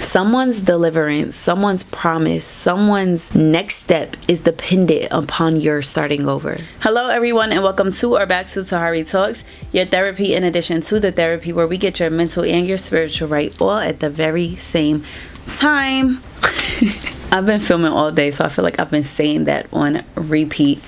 Someone's deliverance, someone's promise, someone's next step is dependent upon your starting over. Hello everyone, and welcome to or back to Tahari Talks, your therapy in addition to the therapy, where we get your mental and your spiritual right all at the very same time. I've been filming all day, so I feel like I've been saying that on repeat.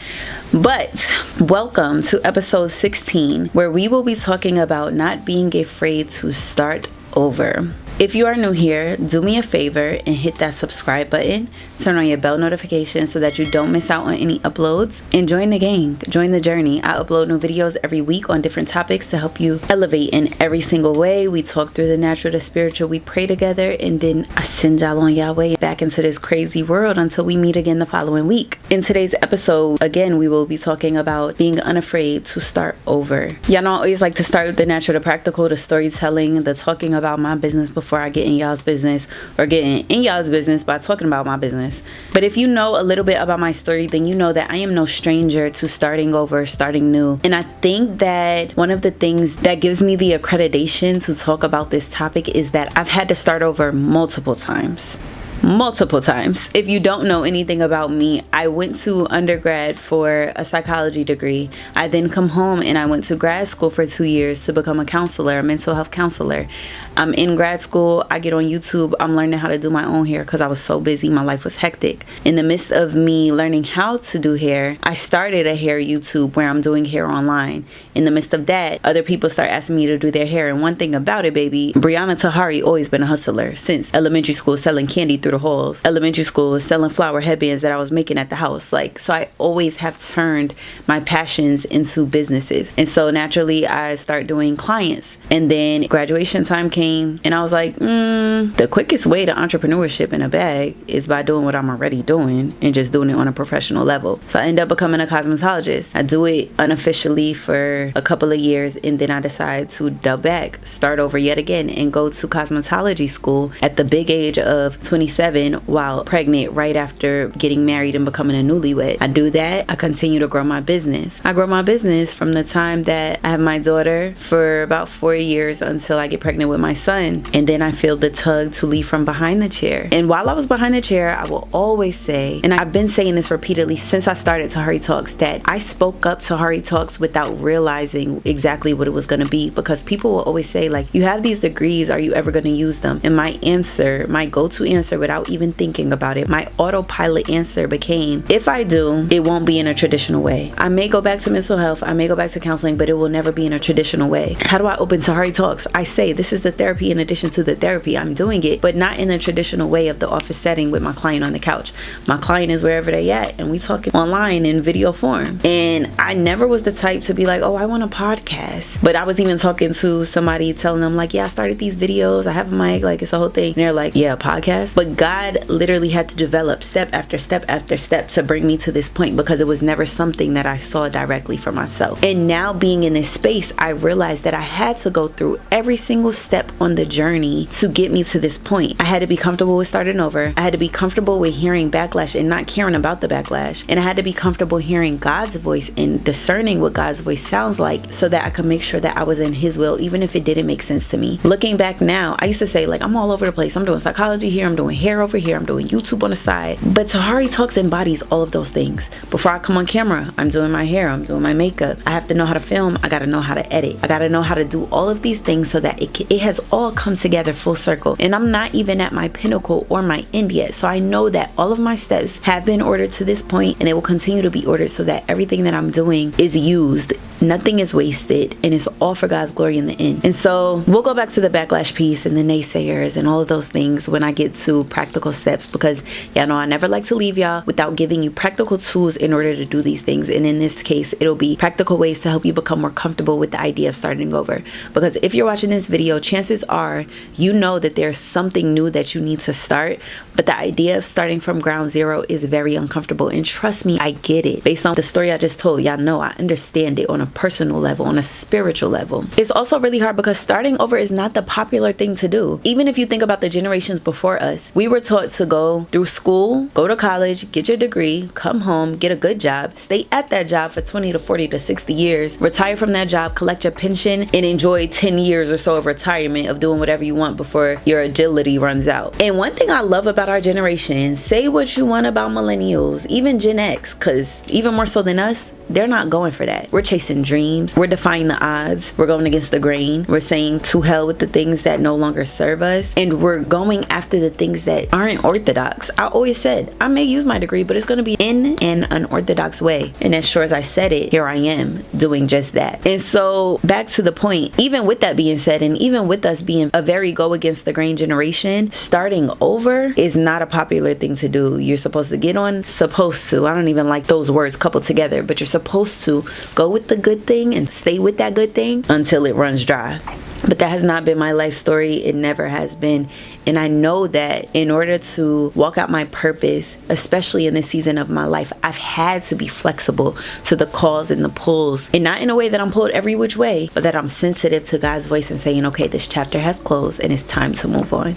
But welcome to episode 16, where we will be talking about not being afraid to start over. If you are new here, do me a favor and hit that subscribe button. Turn on your bell notifications so that you don't miss out on any uploads. And join the gang, join the journey. I upload new videos every week on different topics to help you elevate in every single way. We talk through the natural to spiritual. We pray together, and then I send y'all on y'all way back into this crazy world until we meet again the following week. In today's episode, again, we will be talking about being unafraid to start over. Y'all know I always like to start with the natural to practical, the storytelling, the talking about my business before I get in y'all's business, or getting in y'all's business by talking about my business. But if you know a little bit about my story, then you know that I am no stranger to starting over, starting new. And I think that one of the things that gives me the accreditation to talk about this topic is that I've had to start over multiple times. If you don't know anything about me, I went to undergrad for a psychology degree. I then come home and I went to grad school for 2 years to become a counselor, a mental health counselor. I'm in grad school. I get on YouTube. I'm learning how to do my own hair because I was so busy. My life was hectic. In the midst of me learning how to do hair, I started a hair YouTube where I'm doing hair online. In the midst of that, other people start asking me to do their hair. And one thing about it, baby, Briana Tahari always been a hustler since elementary school, selling candy through the halls. Elementary school, selling flower headbands that I was making at the house. So I always have turned my passions into businesses. And so naturally I start doing clients. And then graduation time came and I was like, the quickest way to entrepreneurship in a bag is by doing what I'm already doing and just doing it on a professional level. So I end up becoming a cosmetologist. I do it unofficially for a couple of years, and then I decide to double back, start over yet again, and go to cosmetology school at the big age of 27 while pregnant right after getting married and becoming a newlywed. I do that. I continue to grow my business. I grow my business from the time that I have my daughter for about 4 years until I get pregnant with my son. And then I feel the tug to leave from behind the chair. And while I was behind the chair, I will always say, and I've been saying this repeatedly since I started Tahari Talks, that I spoke up Tahari Talks without realizing exactly what it was going to be, because people will always say, like, you have these degrees, are you ever going to use them? And my answer, my go-to answer without even thinking about it, my autopilot answer became, if I do, it won't be in a traditional way. I may go back to mental health, I may go back to counseling, but it will never be in a traditional way. How do I open Tahari Talks? I say this is the therapy in addition to the therapy. I'm doing it, but not in the traditional way of the office setting with my client on the couch. My client is wherever they at, and we talking online in video form. And I never was the type to be like, oh, I want a podcast. But I was even talking to somebody, telling them like, yeah, I started these videos, I have a mic, like it's a whole thing. And they're like, yeah, a podcast. But God literally had to develop step after step after step to bring me to this point, because it was never something that I saw directly for myself. And now being in this space, I realized that I had to go through every single step on the journey to get me to this point. I had to be comfortable with starting over. I had to be comfortable with hearing backlash and not caring about the backlash. And I had to be comfortable hearing God's voice and discerning what God's voice sounds like, so that I could make sure that I was in His will, even if it didn't make sense to me. Looking back now, I used to say, like, I'm all over the place. I'm doing psychology here, I'm doing hair over here, I'm doing YouTube on the side. But Tahari Talks embodies all of those things. Before I come on camera, I'm doing my hair, I'm doing my makeup. I have to know how to film, I gotta know how to edit. I gotta know how to do all of these things so that it has all come together full circle. And I'm not even at my pinnacle or my end yet. So I know that all of my steps have been ordered to this point, and it will continue to be ordered so that everything that I'm doing is used. Nothing is wasted, and it's all for God's glory in the end. And so we'll go back to the backlash piece and the naysayers and all of those things when I get to practical steps, because y'all know I never like to leave y'all without giving you practical tools in order to do these things. And in this case, it'll be practical ways to help you become more comfortable with the idea of starting over. Because if you're watching this video, chances are you know that there's something new that you need to start, but the idea of starting from ground zero is very uncomfortable. And trust me, I get it. Based on the story I just told, y'all know I understand it on a personal level, on a spiritual level. It's also really hard because starting over is not the popular thing to do. Even if you think about the generations before us, we were taught to go through school, go to college, get your degree, come home, get a good job, stay at that job for 20 to 40 to 60 years, retire from that job, collect your pension, and enjoy 10 years or so of retirement of doing whatever you want before your agility runs out. And one thing I love about our generation, say what you want about millennials, even Gen X, because even more so than us, they're not going for that. We're chasing dreams. We're defying the odds. We're going against the grain. We're saying to hell with the things that no longer serve us. And we're going after the things that aren't orthodox. I always said, I may use my degree, but it's going to be in an unorthodox way. And as sure as I said it, here I am doing just that. And so back to the point, even with that being said, and even with us being a very go against the grain generation, starting over is not a popular thing to do. You're supposed to get on, supposed to, I don't even like those words coupled together, but you're supposed to go with the good thing and stay with that good thing until it runs dry. But that has not been my life story. It never has been. And I know that in order to walk out my purpose, especially in this season of my life, I've had to be flexible to the calls and the pulls. And not in a way that I'm pulled every which way, but that I'm sensitive to God's voice and saying, okay, this chapter has closed and it's time to move on.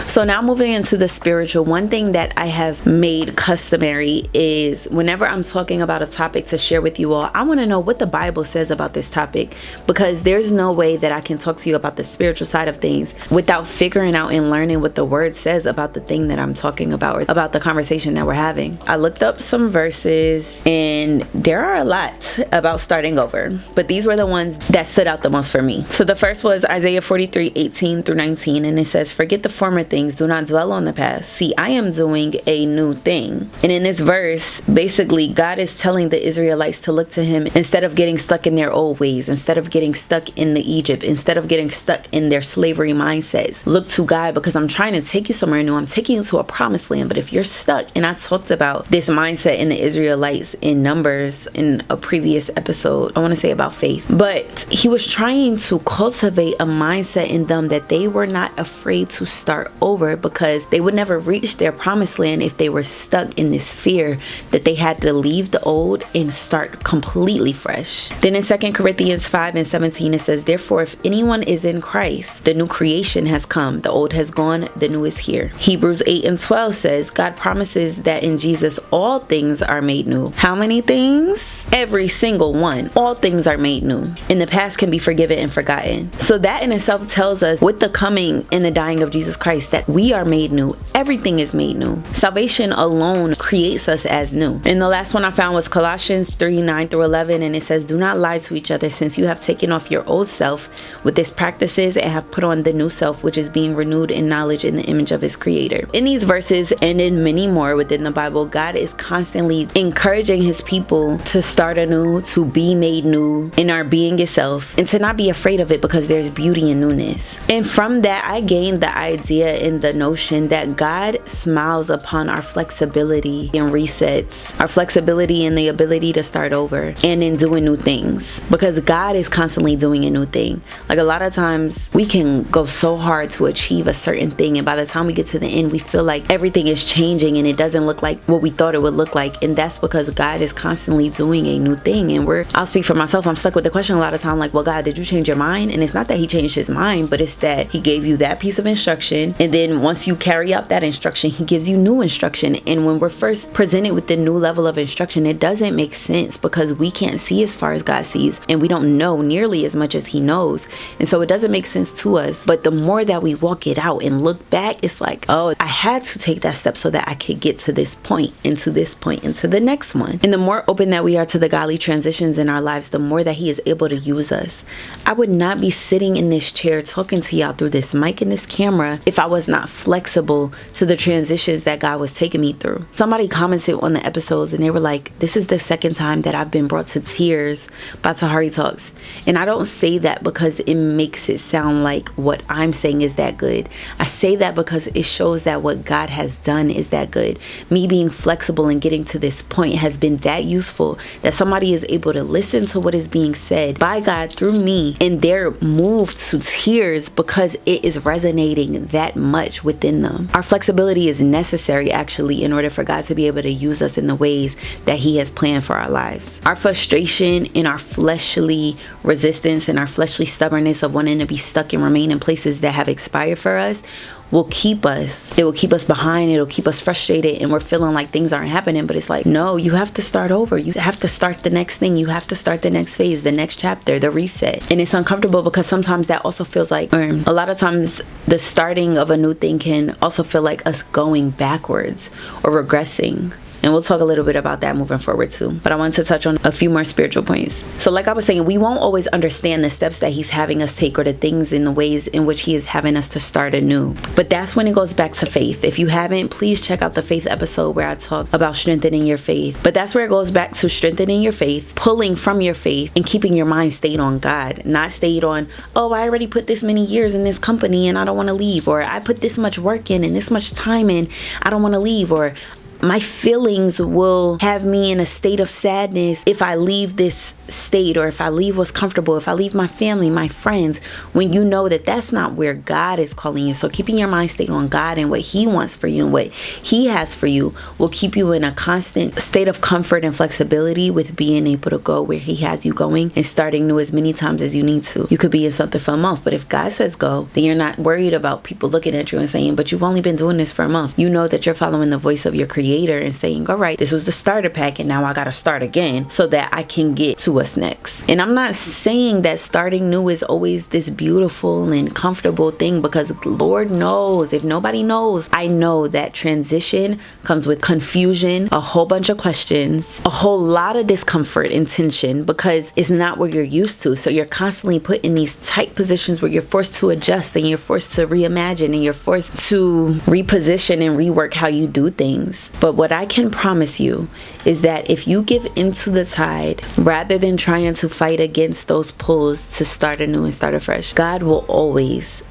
So now moving into the spiritual, one thing that I have made customary is whenever I'm talking about a topic to share with you all, I want to know what the Bible says about this topic, because there's no way that I can talk to you about the spiritual side of things without figuring out and learning what the word says about the thing that I'm talking about, or about the conversation that we're having. I looked up some verses and there are a lot about starting over, but these were the ones that stood out the most for me. So the first was Isaiah 43:18-19, and it says, forget the former things, do not dwell on the past. See, I am doing a new thing. And in this verse, basically God is telling the Israelites to look to him instead of getting stuck in their old ways, instead of getting stuck in the Egypt, instead of getting stuck in their slavery mindsets. Look to God, because I'm trying to take you somewhere new. I'm taking you to a promised land. But if you're stuck, and I talked about this mindset in the Israelites in Numbers in a previous episode, I want to say about faith, but he was trying to cultivate a mindset in them that they were not afraid to start over, because they would never reach their promised land if they were stuck in this fear that they had to leave the old and start completely fresh. Then in 2 Corinthians 5:17, it says, therefore, if anyone is in Christ, the new creation has come. The old has gone, the new is here. Hebrews 8:12 says, God promises that in Jesus all things are made new. How many things? Every single one. All things are made new. In the past can be forgiven and forgotten. So that in itself tells us, with the coming and the dying of Jesus Christ, that we are made new. Everything is made new. Salvation alone creates us as new. And the last one I found was Colossians 3:9-11, and it says, do not lie to each other, since you have taken off your old self with its practices and have put on the new self, which is being renewed in knowledge in the image of his creator. In these verses and in many more within the Bible, God is constantly encouraging his people to start anew, to be made new in our being itself, and to not be afraid of it, because there's beauty in newness. And from that, I gained the idea and the notion that God smiles upon our flexibility and resets, our flexibility and the ability to start over, and in doing new things, because God is constantly doing a new thing. Like a lot of times we can go so hard to achieve a certain thing, and by the time we get to the end, we feel like everything is changing and it doesn't look like what we thought it would look like. And that's because God is constantly doing a new thing. And I'll speak for myself, I'm stuck with the question a lot of time, like, well, God, did you change your mind? And it's not that he changed his mind, but it's that he gave you that piece of instruction, and then once you carry out that instruction, he gives you new instruction. And when we're first presented with the new level of instruction, it doesn't make sense, because we can't see as far as God sees, and we don't know nearly as much as he knows. And so it doesn't make sense to us. But the more that we walk it out and look back, it's like, oh, I had to take that step so that I could get to this point, and to this point, and to the next one. And the more open that we are to the godly transitions in our lives, the more that he is able to use us. I would not be sitting in this chair talking to y'all through this mic and this camera if I was not flexible to the transitions that God was taking me through. Somebody commented on the episodes and they were like, this is the second time that I've been brought to tears by Tahari Talks. And I don't say that because it makes it sound like what I'm saying is that good. I say that because it shows that what God has done is that good. Me being flexible and getting to this point has been that useful that somebody is able to listen to what is being said by God through me, and they're moved to tears because it is resonating that much within them. Our flexibility is necessary actually in order for God to be able to use us in the ways that He has planned for our lives. Our frustration and our fleshly resistance and our fleshly stubbornness of wanting to be stuck and remain in places that have expired for us will keep us. It will keep us behind. It'll keep us frustrated, and we're feeling like things aren't happening. But it's like, no, you have to start over. You have to start the next thing. You have to start the next phase, the next chapter, the reset. And it's uncomfortable because sometimes that also feels like, a lot of times the starting of a new thing can also feel like us going backwards or regressing. And we'll talk a little bit about that moving forward too. But I want to touch on a few more spiritual points. So like I was saying, we won't always understand the steps that He's having us take or the things in the ways in which He is having us to start anew. But that's when it goes back to faith. If you haven't, please check out the faith episode where I talk about strengthening your faith. But that's where it goes back to strengthening your faith, pulling from your faith and keeping your mind stayed on God, not stayed on, oh, I already put this many years in this company and I don't want to leave, or I put this much work in and this much time in, I don't want to leave, or my feelings will have me in a state of sadness if I leave this state, or if I leave what's comfortable, if I leave my family, my friends, when you know that that's not where God is calling you. So keeping your mind stayed on God and what He wants for you and what He has for you will keep you in a constant state of comfort and flexibility with being able to go where He has you going and starting new as many times as you need to. You could be in something for a month, but if God says go, then you're not worried about people looking at you and saying, but you've only been doing this for a month. You know that you're following the voice of your Creator and saying, all right, this was the starter pack and now I gotta start again so that I can get to what's next. And I'm not saying that starting new is always this beautiful and comfortable thing, because Lord knows, if nobody knows, I know that transition comes with confusion, a whole bunch of questions, a whole lot of discomfort and tension, because it's not what you're used to. So you're constantly put in these tight positions where you're forced to adjust and you're forced to reimagine and you're forced to reposition and rework how you do things. But what I can promise you is that if you give into the tide rather than trying to fight against those pulls to start anew and start afresh, God will always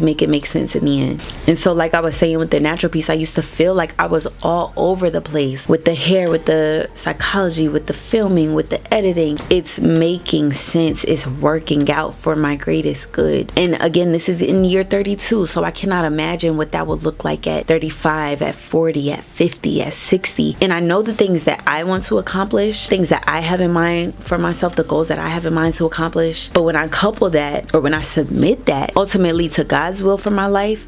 make it make sense in the end. And so like I was saying with the natural piece, I used to feel like I was all over the place with the hair, with the psychology, with the filming, with the editing. It's making sense. It's working out for my greatest good. And again, this is in year 32, so I cannot imagine what that would look like at 35, at 40, at 50, at 60. And I know the things that I want to accomplish, things that I have in mind for myself, the goals that I have in mind to accomplish. But when I couple that, or when I submit that ultimately to God's will for my life,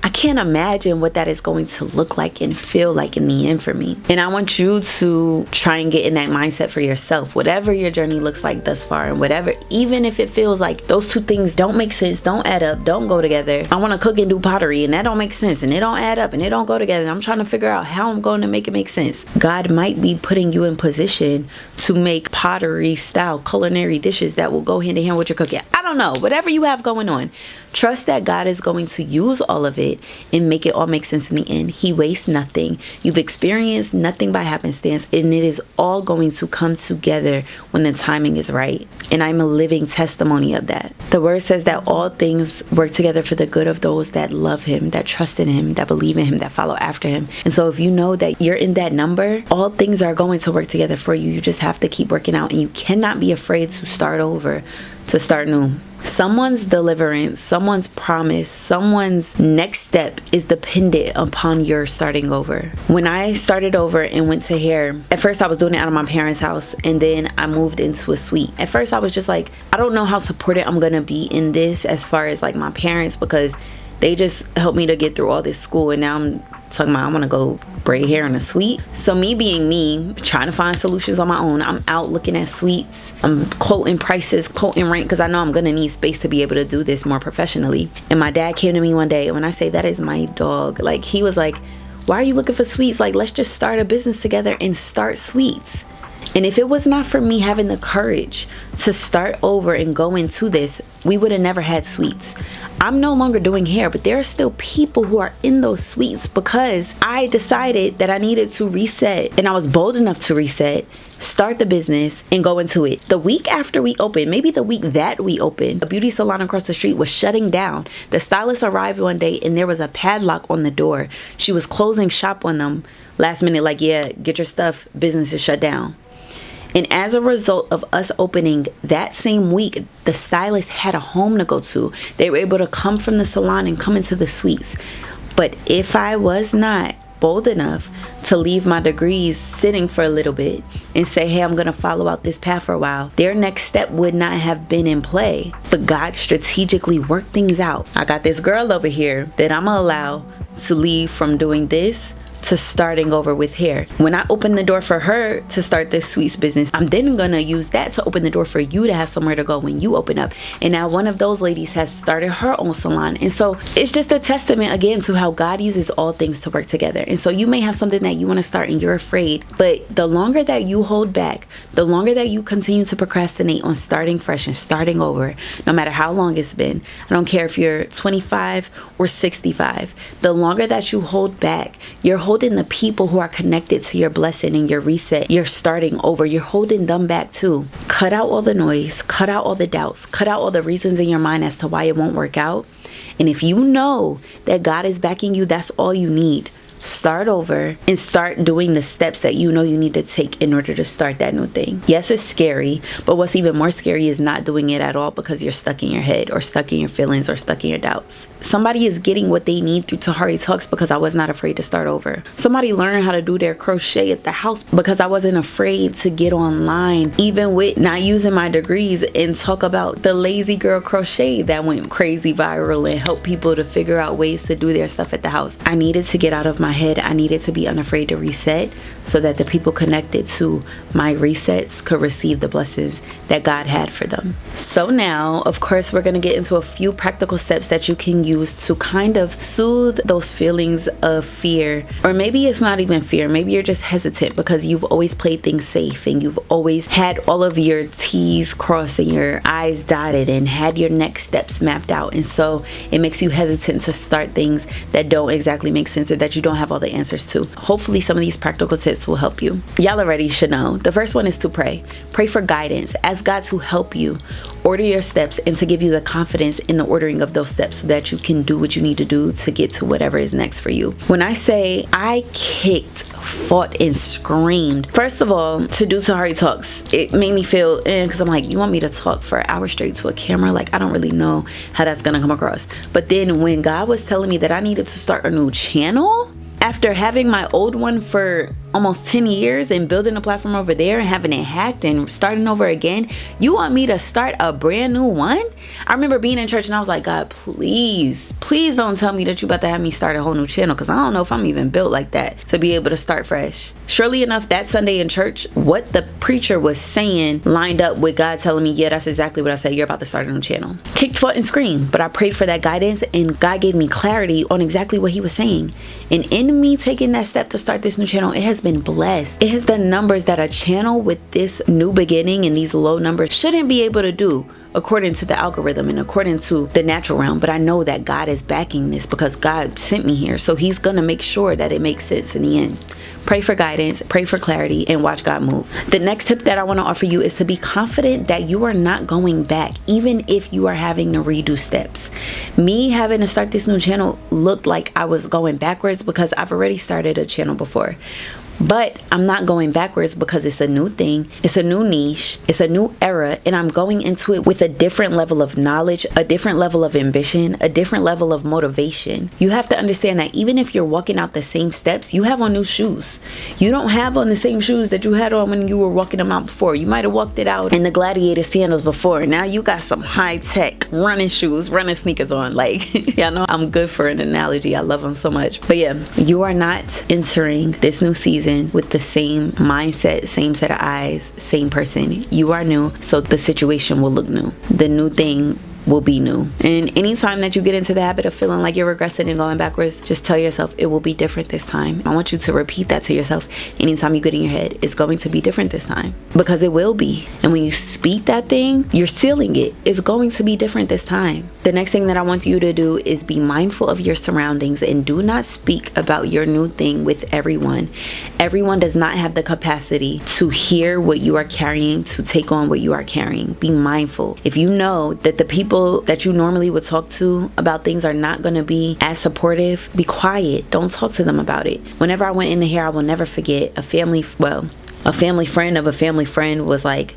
I can't imagine what that is going to look like and feel like in the end for me. And I want you to try and get in that mindset for yourself, whatever your journey looks like thus far, and whatever, even if it feels like those two things don't make sense, don't add up, don't go together. I want to cook and do pottery and that don't make sense and it don't add up and it don't go together. I'm trying to figure out how I'm going to make it make sense. God might be putting you in position to make pottery style culinary dishes that will go hand in hand with your cooking. I don't know, whatever you have going on, trust that God is going to use all of it and make it all make sense in the end. He wastes nothing. You've experienced nothing by happenstance, and it is all going to come together when the timing is right. And I'm a living testimony of that. The word says that all things work together for the good of those that love Him, that trust in Him, that believe in Him, that follow after Him. And so if you know that you're in that number, all things are going to work together for you. You just have to keep working out, and you cannot be afraid to start over, to start new. Someone's deliverance, someone's promise, someone's next step is dependent upon your starting over. When I started over and went to hair, at first I was doing it out of my parents' house, and then I moved into a suite. At first I was just like, I don't know how supported I'm gonna be in this as far as like my parents, because they just helped me to get through all this school, and now I'm talking about I want to go braid hair in a suite. So me being me, trying to find solutions on my own, I'm out looking at suites, I'm quoting prices, quoting rent, because I know I'm gonna need space to be able to do this more professionally. And my dad came to me one day, and when I say that is my dog, like he was like, why are you looking for suites? Like, let's just start a business together and start suites. And if it was not for me having the courage to start over and go into this, we would have never had suites. I'm no longer doing hair, but there are still people who are in those suites because I decided that I needed to reset, and I was bold enough to reset, start the business, and go into it. The week after we opened, maybe the week that we opened, a beauty salon across the street was shutting down. The stylist arrived one day and there was a padlock on the door. She was closing shop on them last minute, like, yeah, get your stuff, business is shut down. And as a result of us opening that same week, the stylist had a home to go to. They were able to come from the salon and come into the suites. But if I was not bold enough to leave my degrees sitting for a little bit and say, hey, I'm gonna follow out this path for a while, their next step would not have been in play. But God strategically worked things out. I got this girl over here that I'm gonna allow to leave from doing this to starting over with hair. When I open the door for her to start this sweets business, I'm then gonna use that to open the door for you to have somewhere to go when you open up. And now one of those ladies has started her own salon. And so it's just a testament again to how God uses all things to work together. And so you may have something that you want to start and you're afraid, but the longer that you hold back, the longer that you continue to procrastinate on starting fresh and starting over, no matter how long it's been, I don't care if you're 25 or 65, the longer that you hold back, you're holding the people who are connected to your blessing and your reset. You're starting over. You're holding them back too. Cut out all the noise. Cut out all the doubts. Cut out all the reasons in your mind as to why it won't work out. And if you know that God is backing you, that's all you need. Start over and start doing the steps that you know you need to take in order to start that new thing. Yes, it's scary, but what's even more scary is not doing it at all because you're stuck in your head or stuck in your feelings or stuck in your doubts. Somebody is getting what they need through Tahari Talks because I was not afraid to start over. Somebody learned how to do their crochet at the house because I wasn't afraid to get online, even with not using my degrees, and talk about the lazy girl crochet that went crazy viral and help people to figure out ways to do their stuff at the house. I needed to get out of my head. I needed to be unafraid to reset so that the people connected to my resets could receive the blessings that God had for them. So now, of course, we're going to get into a few practical steps that you can use to kind of soothe those feelings of fear. Or maybe it's not even fear. Maybe you're just hesitant because you've always played things safe and you've always had all of your T's crossed and your I's dotted and had your next steps mapped out. And so it makes you hesitant to start things that don't exactly make sense or that you don't have all the answers to. Hopefully some of these practical tips will help you. Y'all already should know. The first one is to pray. Pray for guidance. Ask God to help you order your steps and to give you the confidence in the ordering of those steps so that you can do what you need to do to get to whatever is next for you. When I say I kicked, fought, and screamed, first of all, to do Tahari Talks, it made me feel because I'm like, you want me to talk for an hour straight to a camera? Like, I don't really know how that's gonna come across. But then when God was telling me that I needed to start a new channel after having my old one for almost 10 years and building a platform over there and having it hacked and starting over again, you want me to start a brand new one? I remember being in church and I was like, God, please don't tell me that you about to have me start a whole new channel, because I don't know if I'm even built like that to be able to start fresh. Surely enough, that Sunday in church, what the preacher was saying lined up with God telling me, yeah, that's exactly what I said. You're about to start a new channel. Kicked, fought, and screamed, but I prayed for that guidance and God gave me clarity on exactly what he was saying. And in me taking that step to start this new channel, it has been blessed. It has done numbers that a channel with this new beginning and these low numbers shouldn't be able to do, according to the algorithm and according to the natural realm. But I know that God is backing this because God sent me here, so he's gonna make sure that it makes sense in the end. Pray for guidance, pray for clarity, and watch God move. The next tip that I want to offer you is to be confident that you are not going back, even if you are having to redo steps. Me having to start this new channel looked like I was going backwards because I've already started a channel before. But I'm not going backwards because it's a new thing, it's a new niche, it's a new era, and I'm going into it with a different level of knowledge, a different level of ambition, a different level of motivation. You have to understand that even if you're walking out the same steps, you have on new shoes. You don't have on the same shoes that you had on when you were walking them out before. You might have walked it out in the gladiator sandals before. Now you got some high-tech running shoes, running sneakers on. Like, y'all know I'm good for an analogy. I love them so much. But yeah, you are not entering this new season with the same mindset, same set of eyes, same person. You are new, so the situation will look new. The new thing will be new. And anytime that you get into the habit of feeling like you're regressing and going backwards, just tell yourself it will be different this time. I want you to repeat that to yourself anytime you get in your head. It's going to be different this time, because it will be. And when you speak that thing, you're sealing it. It's going to be different this time. The next thing that I want you to do is be mindful of your surroundings and do not speak about your new thing with everyone. Everyone does not have the capacity to hear what you are carrying, to take on what you are carrying. Be mindful. If you know that the people that you normally would talk to about things are not going to be as supportive, be quiet. Don't talk to them about it. Whenever I went into hair, I will never forget a family friend of a family friend was like,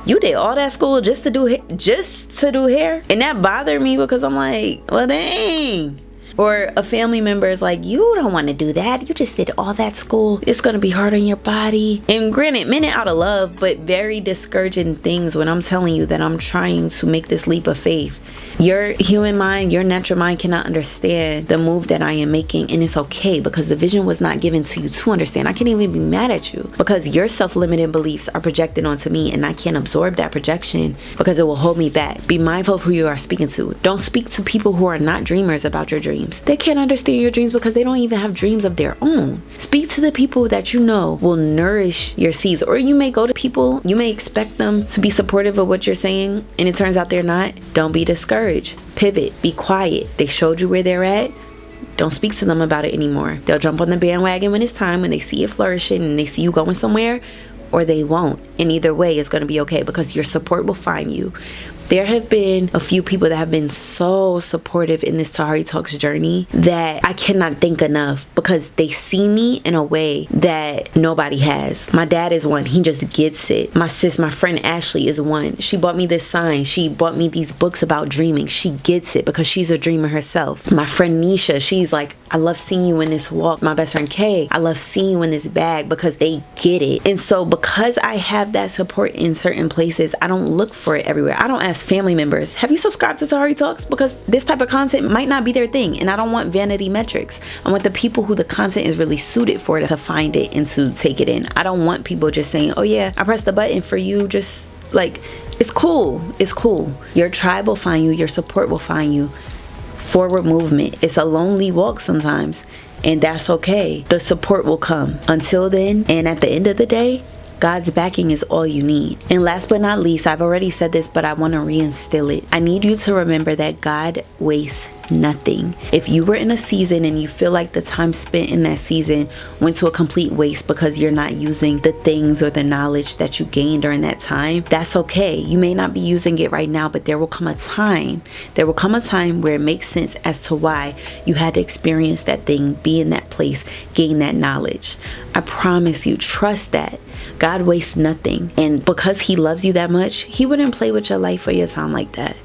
"You did all that school just to do hair?" And that bothered me, because I'm like, well, dang. Or a family member is like, "You don't want to do that. You just did all that school. It's going to be hard on your body." And granted, meant it out of love, but very discouraging things when I'm telling you that I'm trying to make this leap of faith. Your human mind, your natural mind cannot understand the move that I am making, and it's okay, because the vision was not given to you to understand. I can't even be mad at you, because your self-limiting beliefs are projected onto me, and I can't absorb that projection because it will hold me back. Be mindful of who you are speaking to. Don't speak to people who are not dreamers about your dreams. They can't understand your dreams because they don't even have dreams of their own. Speak to the people that you know will nourish your seeds. Or you may go to people, you may expect them to be supportive of what you're saying, and it turns out they're not. Don't be discouraged. Pivot. Be quiet. They showed you where they're at. Don't speak to them about it anymore. They'll jump on the bandwagon when it's time, when they see it flourishing and they see you going somewhere, or they won't. And either way, it's going to be okay, because your support will find you. There have been a few people that have been so supportive in this Tahari Talks journey that I cannot thank enough, because they see me in a way that nobody has. My dad is one. He just gets it. My friend Ashley is one. She bought me this sign. She bought me these books about dreaming. She gets it because she's a dreamer herself. My friend Nisha, she's like, "I love seeing you in this walk." My best friend Kay, "I love seeing you in this bag," because they get it. And so because I have that support in certain places, I don't look for it everywhere. I don't ask family members, "Have you subscribed to Tahari Talks?" because this type of content might not be their thing, and I don't want vanity metrics. I want the people who the content is really suited for to find it and to take it in. I don't want people just saying, "Oh yeah, I pressed the button for you," just like, it's cool. It's cool. Your tribe will find you. Your support will find you. Forward movement. It's a lonely walk sometimes, and that's okay. The support will come. Until then, and at the end of the day, God's backing is all you need. And last but not least, I've already said this, but I want to reinstill it. I need you to remember that God wastes nothing. If you were in a season and you feel like the time spent in that season went to a complete waste because you're not using the things or the knowledge that you gained during that time, that's okay. You may not be using it right now, but there will come a time. There will come a time where it makes sense as to why you had to experience that thing, be in that place, gain that knowledge. I promise you, trust that. God wastes nothing. And because He loves you that much, He wouldn't play with your life or your time like that.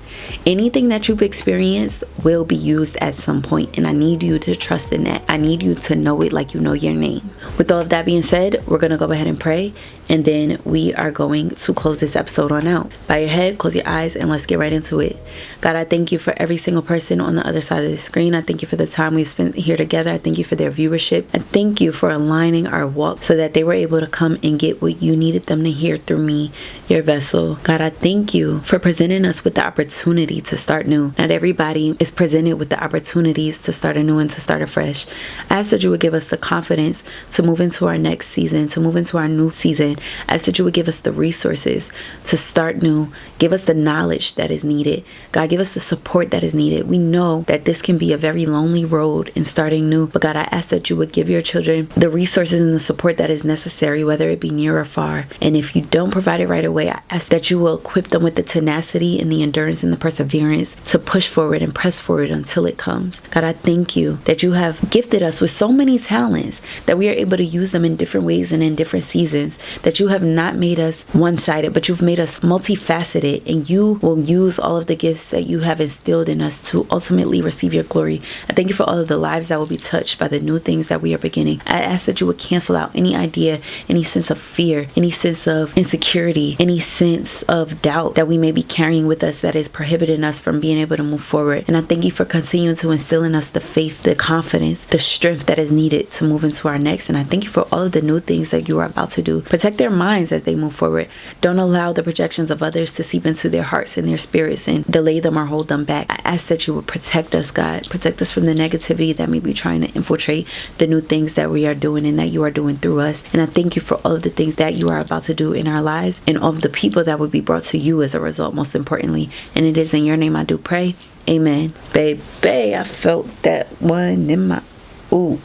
Anything that you've experienced will be used at some point, and I need you to trust in that. I need you to know it like you know your name. With all of that being said, we're going to go ahead and pray, and then we are going to close this episode on out. Bow your head, close your eyes, and let's get right into it. God, I thank you for every single person on the other side of the screen. I thank you for the time we've spent here together. I thank you for their viewership. I thank you for aligning our walk so that they were able to come and get what you needed them to hear through me, your vessel. God, I thank you for presenting us with the opportunity to start new. Not everybody is presented with the opportunities to start anew and to start afresh. I ask that you would give us the confidence to move into our next season, to move into our new season. I ask that you would give us the resources to start new. Give us the knowledge that is needed. God, give us the support that is needed. We know that this can be a very lonely road in starting new, but God, I ask that you would give your children the resources and the support that is necessary, whether it be near or far. And if you don't provide it right away, I ask that you will equip them with the tenacity and the endurance and the perseverance to push forward and press forward until it comes. God, I thank you that you have gifted us with so many talents that we are able to use them in different ways and in different seasons, that you have not made us one-sided, but you've made us multifaceted, and you will use all of the gifts that you have instilled in us to ultimately receive your glory. I thank you for all of the lives that will be touched by the new things that we are beginning. I ask that you would cancel out any idea, any sense of fear, any sense of insecurity, any sense sense of doubt that we may be carrying with us that is prohibiting us from being able to move forward. And I thank you for continuing to instill in us the faith, the confidence, the strength that is needed to move into our next. And I thank you for all of the new things that you are about to do. Protect their minds as they move forward. Don't allow the projections of others to seep into their hearts and their spirits and delay them or hold them back. I ask that you would protect us, God. Protect us from the negativity that may be trying to infiltrate the new things that we are doing and that you are doing through us. And I thank you for all of the things that you are about to do in our lives and all of the people that will be brought to you as a result, most importantly. And it is in your name I do pray. Amen. Baby, I felt that one in my ooh.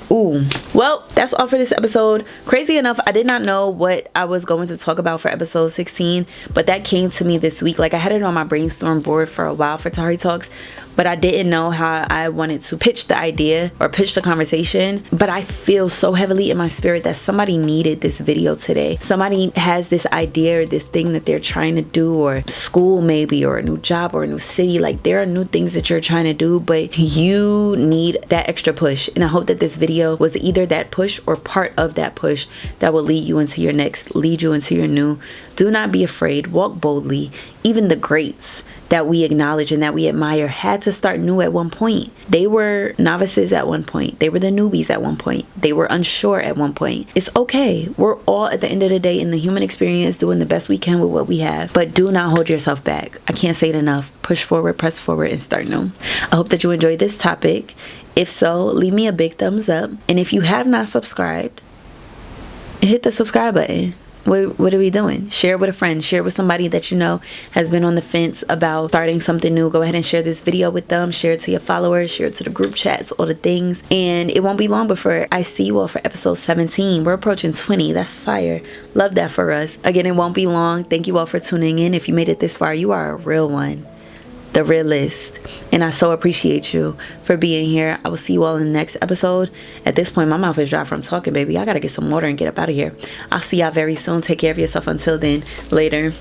Well, that's all for this episode. Crazy enough, I did not know what I was going to talk about for episode 16, but that came to me this week. Like, I had it on my brainstorm board for a while for Tahari Talks, but I didn't know how I wanted to pitch the idea or pitch the conversation. But I feel so heavily in my spirit that somebody needed this video today. Somebody has this idea or this thing that they're trying to do, or school maybe, or a new job, or a new city. Like, there are new things that you're trying to do, but you need that extra push. And I hope that this video was either that push or part of that push that will lead you into your next, lead you into your new. Do not be afraid. Walk boldly. Even the greats that we acknowledge and that we admire had to start new at one point. They were novices at one point. They were the newbies at one point. They were unsure at one point. It's okay. We're all, at the end of the day, in the human experience, doing the best we can with what we have. But do not hold yourself back. I can't say it enough. Push forward, press forward, and start new. I hope that you enjoyed this topic. If so, leave me a big thumbs up. And if you have not subscribed, hit the subscribe button. What are we doing? Share with a friend. Share with somebody that you know has been on the fence about starting something new. Go ahead and share this video with them. Share it to your followers. Share it to the group chats, all the things. And it won't be long before I see you all for episode 17. We're approaching 20. That's fire. Love that for us. Again, it won't be long. Thank you all for tuning in. If you made it this far, you are a real one. The realist. And I so appreciate you for being here. I will see you all in the next episode. At this point, my mouth is dry from talking, baby. I gotta get some water and get up out of here. I'll see y'all very soon. Take care of yourself. Until then, later.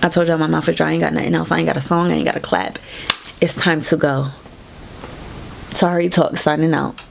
I told y'all my mouth is dry. I ain't got nothing else. I ain't got a song. I ain't got a clap. It's time to go. Tahari Talks signing out.